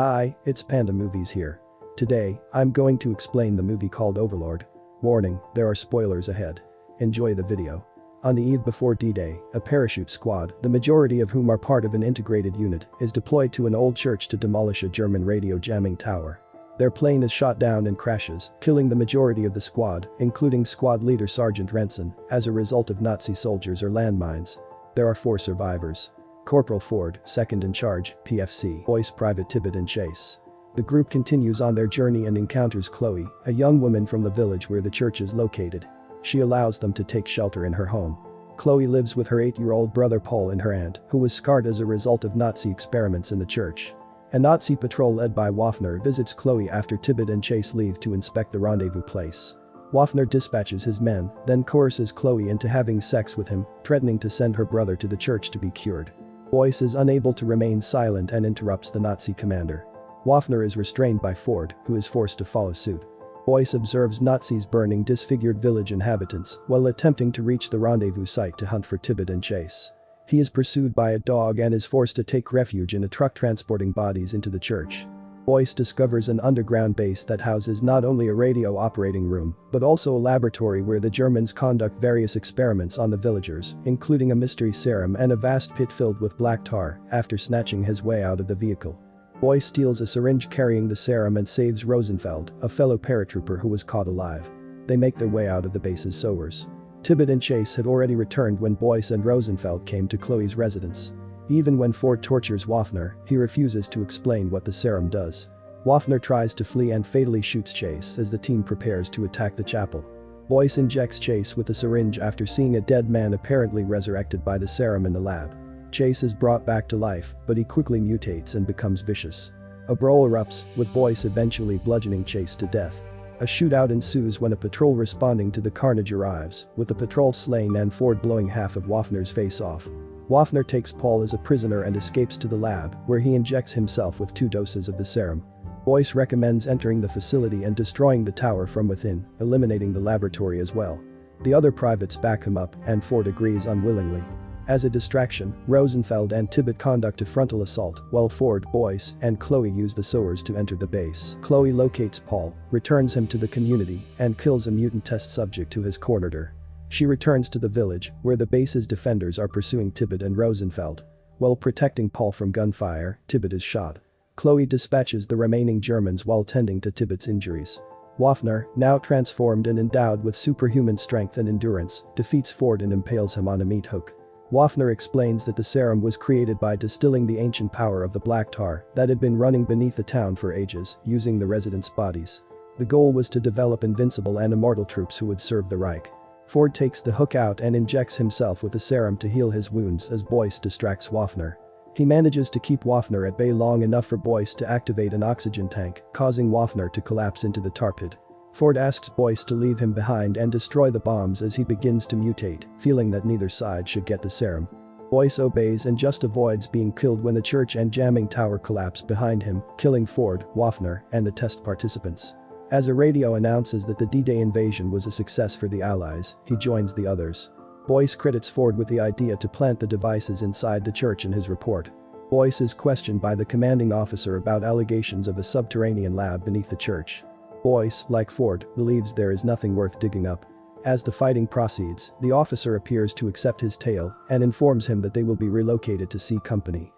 Hi, it's Panda Movies here. Today, I'm going to explain the movie called Overlord. Warning, there are spoilers ahead. Enjoy the video. On the eve before D-Day, a parachute squad, the majority of whom are part of an integrated unit, is deployed to an old church to demolish a German radio jamming tower. Their plane is shot down and crashes, killing the majority of the squad, including squad leader Sergeant Rensin, as a result of Nazi soldiers or landmines. There are 4 survivors. Corporal Ford, second in charge, PFC, Boyce Pvt Tibbet and Chase. The group continues on their journey and encounters Chloe, a young woman from the village where the church is located. She allows them to take shelter in her home. Chloe lives with her 8-year-old brother Paul and her aunt, who was scarred as a result of Nazi experiments in the church. A Nazi patrol led by Wafner visits Chloe after Tibbet and Chase leave to inspect the rendezvous place. Wafner dispatches his men, then coerces Chloe into having sex with him, threatening to send her brother to the church to be cured. Boyce is unable to remain silent and interrupts the Nazi commander. Wafner is restrained by Ford, who is forced to follow suit. Boyce observes Nazis burning disfigured village inhabitants while attempting to reach the rendezvous site to hunt for Tibbet and Chase. He is pursued by a dog and is forced to take refuge in a truck transporting bodies into the church. Boyce discovers an underground base that houses not only a radio operating room, but also a laboratory where the Germans conduct various experiments on the villagers, including a mystery serum and a vast pit filled with black tar, after snatching his way out of the vehicle. Boyce steals a syringe carrying the serum and saves Rosenfeld, a fellow paratrooper who was caught alive. They make their way out of the base's sewers. Tibbet and Chase had already returned when Boyce and Rosenfeld came to Chloe's residence. Even when Ford tortures Wafner, he refuses to explain what the serum does. Wafner tries to flee and fatally shoots Chase as the team prepares to attack the chapel. Boyce injects Chase with a syringe after seeing a dead man apparently resurrected by the serum in the lab. Chase is brought back to life, but he quickly mutates and becomes vicious. A brawl erupts, with Boyce eventually bludgeoning Chase to death. A shootout ensues when a patrol responding to the carnage arrives, with the patrol slain and Ford blowing half of Wafner's face off. Wafner takes Paul as a prisoner and escapes to the lab, where he injects himself with 2 doses of the serum. Boyce recommends entering the facility and destroying the tower from within, eliminating the laboratory as well. The other privates back him up, and Ford agrees unwillingly. As a distraction, Rosenfeld and Tibbet conduct a frontal assault, while Ford, Boyce, and Chloe use the sewers to enter the base. Chloe locates Paul, returns him to the community, and kills a mutant test subject who has cornered her. She returns to the village, where the base's defenders are pursuing Tibbet and Rosenfeld. While protecting Paul from gunfire, Tibbet is shot. Chloe dispatches the remaining Germans while tending to Tibbet's injuries. Wafner, now transformed and endowed with superhuman strength and endurance, defeats Ford and impales him on a meat hook. Wafner explains that the serum was created by distilling the ancient power of the black tar that had been running beneath the town for ages, using the residents' bodies. The goal was to develop invincible and immortal troops who would serve the Reich. Ford takes the hook out and injects himself with the serum to heal his wounds as Boyce distracts Wafner. He manages to keep Wafner at bay long enough for Boyce to activate an oxygen tank, causing Wafner to collapse into the tar pit. Ford asks Boyce to leave him behind and destroy the bombs as he begins to mutate, feeling that neither side should get the serum. Boyce obeys and just avoids being killed when the church and jamming tower collapse behind him, killing Ford, Wafner, and the test participants. As a radio announces that the D-Day invasion was a success for the Allies, he joins the others. Boyce credits Ford with the idea to plant the devices inside the church in his report. Boyce is questioned by the commanding officer about allegations of a subterranean lab beneath the church. Boyce, like Ford, believes there is nothing worth digging up. As the fighting proceeds, the officer appears to accept his tale and informs him that they will be relocated to C Company.